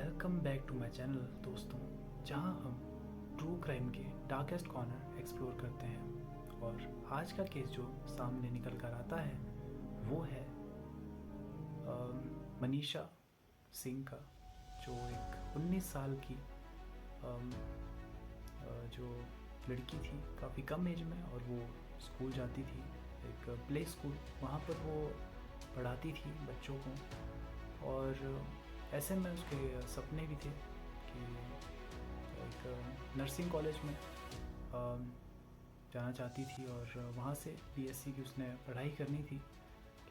Welcome back to my channel दोस्तों, जहां हम ट्रू क्राइम के डार्केस्ट कॉर्नर एक्सप्लोर करते हैं। और आज का केस जो सामने निकल कर आता है वो है मनीषा सिंह का, जो एक 19 साल की जो लड़की थी, काफ़ी कम एज में, और वो स्कूल जाती थी, एक प्ले स्कूल। वहाँ पर वो पढ़ाती थी बच्चों को। और ऐसे में उसके सपने भी थे कि एक नर्सिंग कॉलेज में जाना चाहती थी और वहाँ से बीएससी की उसने पढ़ाई करनी थी।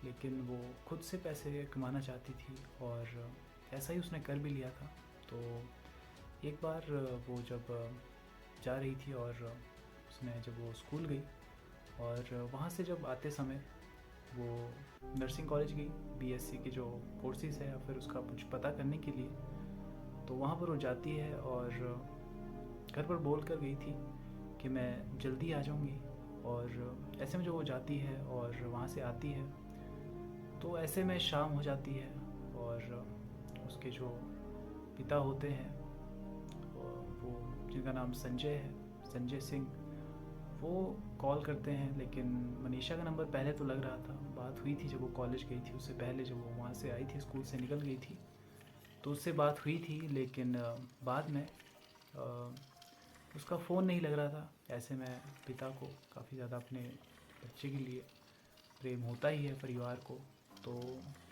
लेकिन वो खुद से पैसे कमाना चाहती थी और ऐसा ही उसने कर भी लिया था। तो एक बार वो जब जा रही थी और उसने जब वो स्कूल गई और वहाँ से जब आते समय वो नर्सिंग कॉलेज गई बीएससी के जो कोर्सेज है या फिर उसका कुछ पता करने के लिए, तो वहाँ पर वो जाती है और घर पर बोल कर गई थी कि मैं जल्दी आ जाऊँगी। और ऐसे में जो वो जाती है और वहाँ से आती है तो ऐसे में शाम हो जाती है। और उसके जो पिता होते हैं वो, जिनका नाम संजय है, संजय सिंह, वो कॉल करते हैं। लेकिन मनीषा का नंबर पहले तो लग रहा था, बात हुई थी जब वो कॉलेज गई थी, उससे पहले जब वो वहाँ से आई थी, स्कूल से निकल गई थी, तो उससे बात हुई थी। लेकिन बाद में उसका फ़ोन नहीं लग रहा था। ऐसे में पिता को काफ़ी ज़्यादा अपने बच्चे के लिए प्रेम होता ही है, परिवार को। तो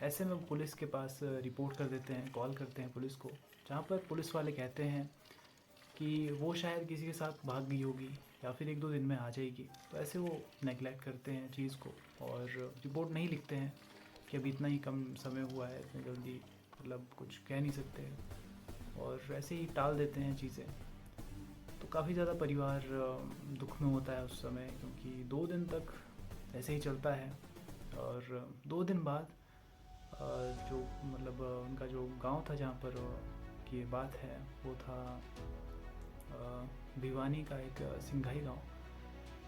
ऐसे में वो पुलिस के पास रिपोर्ट कर देते हैं, कॉल करते हैं पुलिस को, जहाँ पर पुलिस वाले कहते हैं कि वो शायद किसी के साथ भाग गई होगी या फिर 1-2 दिन में आ जाएगी। तो ऐसे वो नेगलेक्ट करते हैं चीज़ को और रिपोर्ट नहीं लिखते हैं कि अभी इतना ही कम समय हुआ है, इतनी जल्दी मतलब कुछ कह नहीं सकते हैं, और ऐसे ही टाल देते हैं चीज़ें। तो काफ़ी ज़्यादा परिवार दुख में होता है उस समय, क्योंकि 2 दिन तक ऐसे ही चलता है। और 2 दिन बाद जो मतलब उनका जो गांव था जहाँ पर की बात है, वो था भिवानी का एक सिंघाई गांव।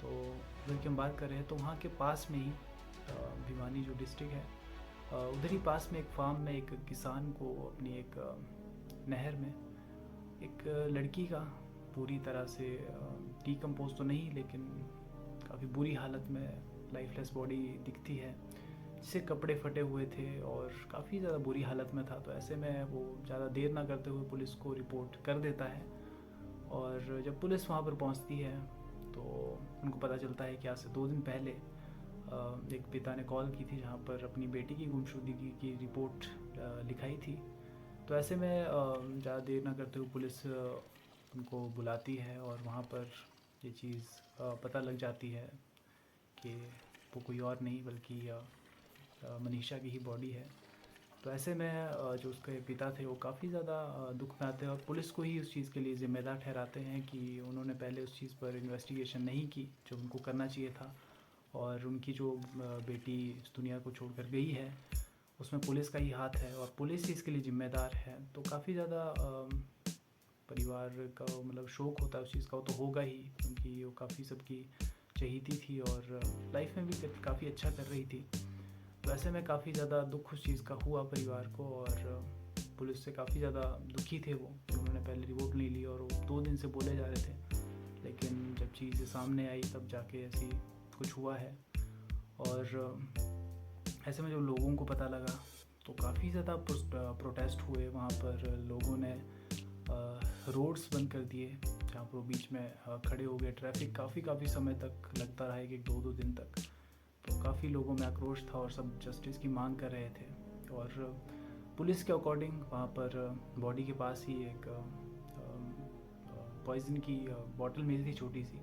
तो उधर की हम बात कर रहे हैं, तो वहाँ के पास में ही भिवानी जो डिस्ट्रिक्ट है, उधर ही पास में एक फार्म में एक किसान को अपनी एक नहर में एक लड़की का पूरी तरह से डिकम्पोज तो नहीं, लेकिन काफ़ी बुरी हालत में लाइफलेस बॉडी दिखती है, जिससे कपड़े फटे हुए थे और काफ़ी ज़्यादा बुरी हालत में था। तो ऐसे में वो ज़्यादा देर ना करते हुए पुलिस को रिपोर्ट कर देता है। और जब पुलिस वहाँ पर पहुँचती है तो उनको पता चलता है कि आज से 2 दिन पहले एक पिता ने कॉल की थी, जहाँ पर अपनी बेटी की गुमशुदगी की रिपोर्ट लिखाई थी। तो ऐसे में ज़्यादा देर ना करते हुए पुलिस उनको बुलाती है और वहाँ पर ये चीज़ पता लग जाती है कि वो कोई और नहीं बल्कि मनीषा की ही बॉडी है। तो ऐसे में जो उसके पिता थे वो काफ़ी ज़्यादा दुख में आते हैं और पुलिस को ही उस चीज़ के लिए ज़िम्मेदार ठहराते हैं कि उन्होंने पहले उस चीज़ पर इन्वेस्टिगेशन नहीं की जो उनको करना चाहिए था। और उनकी जो बेटी इस दुनिया को छोड़कर गई है, उसमें पुलिस का ही हाथ है और पुलिस ही इसके लिए ज़िम्मेदार है। तो काफ़ी ज़्यादा परिवार का मतलब शोक होता है उस चीज़ का, वो तो होगा ही, क्योंकि वो काफ़ी सबकी चहेती थी और लाइफ में भी काफ़ी अच्छा कर रही थी। तो ऐसे में काफ़ी ज़्यादा दुख उस चीज़ का हुआ परिवार को, और पुलिस से काफ़ी ज़्यादा दुखी थे वो, उन्होंने पहले रिपोर्ट नहीं ली और वो 2 दिन से बोले जा रहे थे। लेकिन जब चीज़ें सामने आई तब जाके ऐसी कुछ हुआ है। और ऐसे में जब लोगों को पता लगा तो काफ़ी ज़्यादा प्रोटेस्ट हुए वहाँ पर। लोगों ने रोड्स बंद कर दिए, जहाँ पर वो बीच में खड़े हो गए। ट्रैफिक काफ़ी समय तक लगता रहा, एक 2-2 दिन तक। तो काफ़ी लोगों में आक्रोश था और सब जस्टिस की मांग कर रहे थे। और पुलिस के अकॉर्डिंग वहाँ पर बॉडी के पास ही एक पॉइज़न की बॉटल मिली थी छोटी सी।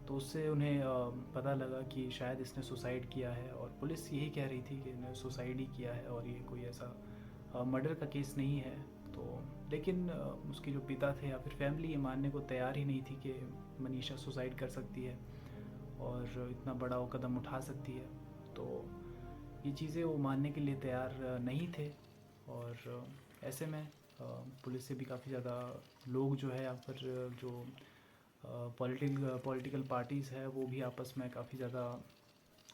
तो उससे उन्हें पता लगा कि शायद इसने सुसाइड किया है, और पुलिस यही कह रही थी कि इसने सुसाइड ही किया है और ये कोई ऐसा मर्डर का केस नहीं है। तो लेकिन उसके जो पिता थे या फिर फैमिली ये मानने को तैयार ही नहीं थी कि मनीषा सुसाइड कर सकती है और इतना बड़ा वो कदम उठा सकती है। तो ये चीज़ें वो मानने के लिए तैयार नहीं थे। और ऐसे में पुलिस से भी काफ़ी ज़्यादा लोग जो है, या फिर जो पॉलिटिकल पार्टीज़ है, वो भी आपस में काफ़ी ज़्यादा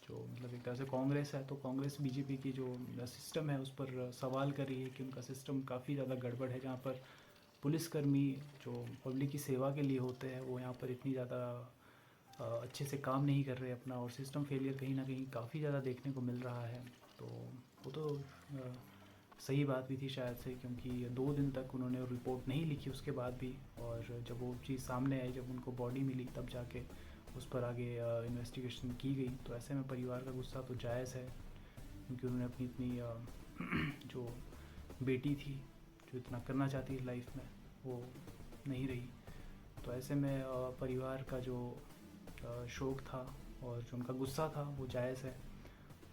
जो मतलब एक तरह से कांग्रेस है, तो कांग्रेस बीजेपी की जो सिस्टम है उस पर सवाल कर रही है कि उनका सिस्टम काफ़ी ज़्यादा गड़बड़ है, जहाँ पर पुलिसकर्मी जो पब्लिक की सेवा के लिए होते हैं वो यहाँ पर इतनी ज़्यादा अच्छे से काम नहीं कर रहे अपना, और सिस्टम फेलियर कहीं ना कहीं काफ़ी ज़्यादा देखने को मिल रहा है। तो वो तो सही बात भी थी शायद से, क्योंकि 2 दिन तक उन्होंने रिपोर्ट नहीं लिखी उसके बाद भी, और जब वो चीज़ सामने आई, जब उनको बॉडी मिली, तब जाके उस पर आगे इन्वेस्टिगेशन की गई। तो ऐसे में परिवार का गुस्सा तो जायज़ है, क्योंकि उन्होंने अपनी इतनी जो बेटी थी, जो इतना करना चाहती थी लाइफ में, वो नहीं रही। तो ऐसे में परिवार का जो शोक था और जो उनका गुस्सा था वो जायज़ है।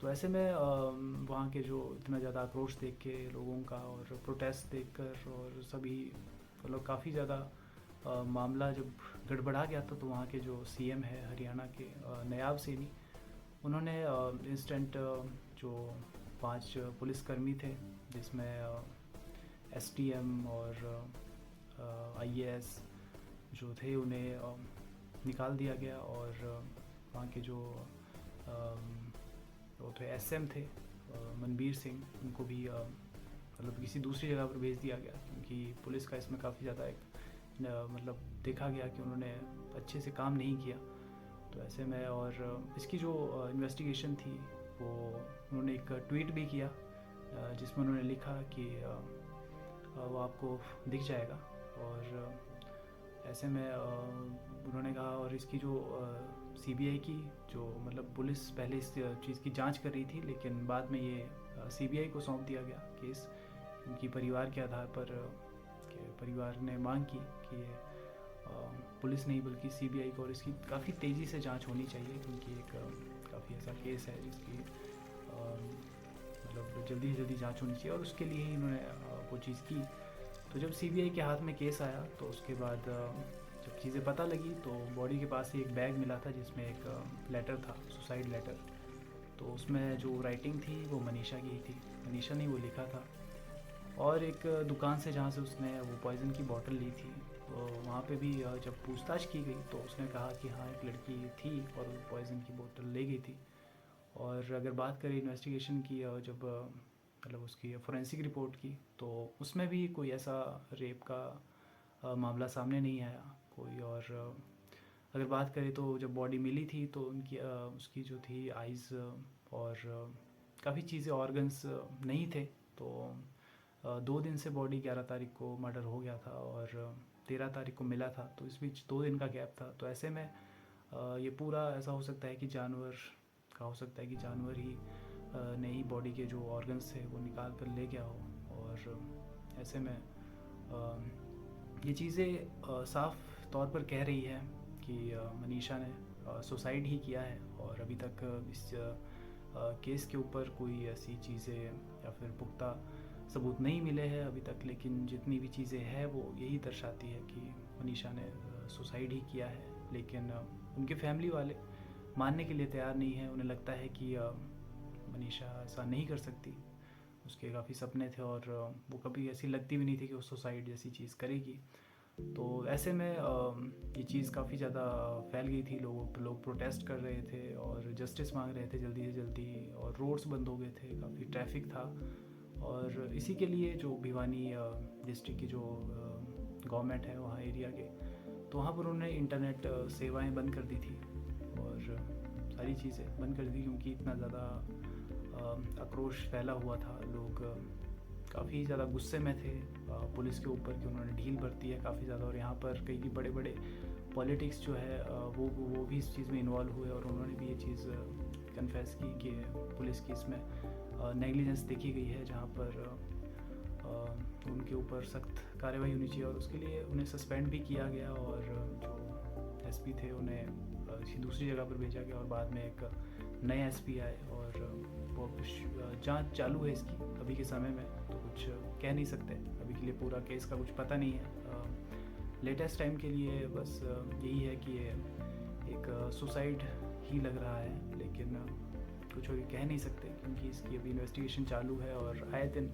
तो ऐसे में वहाँ के जो इतना ज़्यादा आक्रोश देख के लोगों का, और प्रोटेस्ट देखकर, और सभी मतलब काफ़ी ज़्यादा मामला जब गड़बड़ा गया था, तो वहाँ के जो सीएम है हरियाणा के नायाब सैनी, उन्होंने इंस्टेंट जो 5 पुलिसकर्मी थे, जिसमें एसटीएम और आईएएस जो थे, उन्हें निकाल दिया गया, और वहाँ के जो वो थे एसएम थे मनबीर सिंह, उनको भी मतलब किसी दूसरी जगह पर भेज दिया गया, क्योंकि पुलिस का इसमें काफ़ी ज़्यादा एक मतलब देखा गया कि उन्होंने अच्छे से काम नहीं किया। तो ऐसे में, और इसकी जो इन्वेस्टिगेशन थी वो उन्होंने एक ट्वीट भी किया, जिसमें उन्होंने लिखा कि वो आपको दिख जाएगा। और ऐसे में उन्होंने कहा, और इसकी जो सीबीआई की जो मतलब पुलिस पहले इस चीज़ की जांच कर रही थी, लेकिन बाद में ये सीबीआई को सौंप दिया गया केस, उनकी परिवार के आधार पर, कि परिवार ने मांग की कि पुलिस नहीं बल्कि सीबीआई को, और इसकी काफ़ी तेज़ी से जांच होनी चाहिए, क्योंकि एक काफ़ी ऐसा केस है जिसकी मतलब जल्दी से जल्दी जांच होनी चाहिए, और उसके लिए ही इन्होंने वो चीज़ की। तो जब सीबीआई के हाथ में केस आया, तो उसके बाद जब चीज़ें पता लगी, तो बॉडी के पास ही एक बैग मिला था जिसमें एक लेटर था, सुसाइड लेटर। तो उसमें जो राइटिंग थी वो मनीषा की ही थी, मनीषा ने वो लिखा था। और एक दुकान से जहाँ से उसने वो पॉइज़न की बोतल ली थी, तो वहाँ पे भी जब पूछताछ की गई, तो उसने कहा कि हाँ एक लड़की थी और वो पॉइज़न की बोतल ले गई थी। और अगर बात करें इन्वेस्टिगेशन की, जब मतलब उसकी फोरेंसिक रिपोर्ट की, तो उसमें भी कोई ऐसा रेप का मामला सामने नहीं आया कोई। और अगर बात करें तो जब बॉडी मिली थी, तो उनकी उसकी जो थी आइज़ और काफ़ी चीज़ें, ऑर्गन्स नहीं थे। तो 2 दिन से बॉडी 11 तारीख को मर्डर हो गया था, और 13 तारीख को मिला था, तो इस बीच 2 दिन का गैप था। तो ऐसे में ये पूरा ऐसा हो सकता है कि जानवर का हो सकता है कि जानवर ही ने ही बॉडी के जो ऑर्गन्स थे वो निकाल कर ले गया हो। और ऐसे में ये चीज़ें साफ तौर पर कह रही है कि मनीषा ने सुसाइड ही किया है, और अभी तक इस केस के ऊपर कोई ऐसी चीज़ें या फिर पुख्ता सबूत नहीं मिले हैं अभी तक। लेकिन जितनी भी चीज़ें हैं वो यही दर्शाती है कि मनीषा ने सुसाइड ही किया है। लेकिन उनके फैमिली वाले मानने के लिए तैयार नहीं है। उन्हें लगता है कि मनीषा ऐसा नहीं कर सकती, उसके काफ़ी सपने थे, और वो कभी ऐसी लगती भी नहीं थी कि वो सुसाइड जैसी चीज़ करेगी। तो ऐसे में ये चीज़ काफ़ी ज़्यादा फैल गई थी, लोग प्रोटेस्ट कर रहे थे और जस्टिस मांग रहे थे जल्दी से जल्दी, और रोड्स बंद हो गए थे, काफ़ी ट्रैफिक था। और इसी के लिए जो भिवानी डिस्ट्रिक्ट की जो गवर्नमेंट है वहाँ एरिया के, तो वहाँ पर उन्होंने इंटरनेट सेवाएं बंद कर दी थी और सारी चीज़ें बंद कर दी, क्योंकि इतना ज़्यादा आक्रोश फैला हुआ था। लोग काफ़ी ज़्यादा गुस्से में थे पुलिस के ऊपर कि उन्होंने ढील बरती है काफ़ी ज़्यादा। और यहाँ पर कई बड़े बड़े पॉलिटिक्स जो है वो भी इस चीज़ में इन्वॉल्व हुए, और उन्होंने भी ये चीज़ कन्फेस की कि पुलिस की इसमें नेग्लिजेंस देखी गई है, जहाँ पर उनके ऊपर सख्त कार्रवाई होनी चाहिए। और उसके लिए उन्हें सस्पेंड भी किया गया, और जो एसपी थे उन्हें किसी दूसरी जगह पर भेजा गया, और बाद में एक नए एसपी आए, और वो जांच चालू है इसकी अभी के समय में, तो कुछ कह नहीं सकते अभी के लिए, पूरा केस का कुछ पता नहीं है। लेटेस्ट टाइम के लिए बस यही है कि ये एक सुसाइड ही लग रहा है, लेकिन कुछ अभी कह नहीं सकते, क्योंकि इसकी अभी इन्वेस्टिगेशन चालू है और आए दिन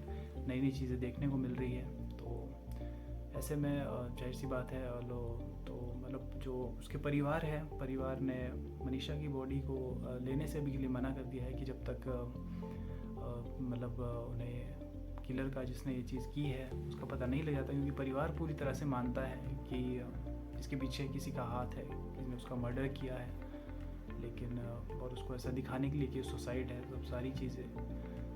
नई नई चीज़ें देखने को मिल रही है। तो ऐसे में जाहिर सी बात है, तो मतलब जो उसके परिवार है, परिवार ने मनीषा की बॉडी को लेने से भी के लिए मना कर दिया है कि जब तक मतलब उन्हें किलर का जिसने ये चीज़ की है उसका पता नहीं लग जाता, क्योंकि परिवार पूरी तरह से मानता है कि इसके पीछे किसी का हाथ है, किसी ने उसका मर्डर किया है, लेकिन और उसको ऐसा दिखाने के लिए कि सुसाइड है, सब सारी चीज़ें,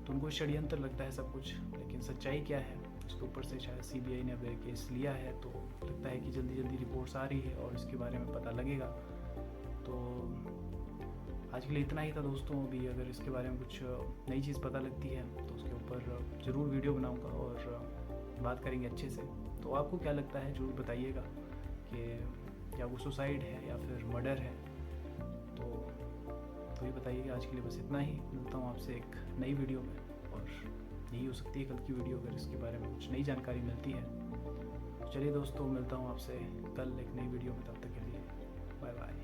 तो उनको षड्यंत्र लगता है सब कुछ। लेकिन सच्चाई क्या है उसके ऊपर से शायद CBI ने अब केस लिया है, तो लगता है कि जल्दी जल्दी रिपोर्ट्स आ रही है और इसके बारे में पता लगेगा। तो आज के लिए इतना ही था दोस्तों। अभी अगर इसके बारे में कुछ नई चीज़ पता लगती है तो उसके ऊपर ज़रूर वीडियो बनाऊंगा और बात करेंगे अच्छे से। तो आपको क्या लगता है ज़रूर बताइएगा कि क्या वो सुसाइड है या फिर मर्डर है, तो ये बताइएगा। आज के लिए बस इतना ही, मिलता हूँ आपसे एक नई वीडियो में, और यही हो सकती है कल की वीडियो अगर इसके बारे में कुछ नई जानकारी मिलती है। चलिए दोस्तों, मिलता हूँ आपसे कल एक नई वीडियो में, तब तक के लिए बाय बाय।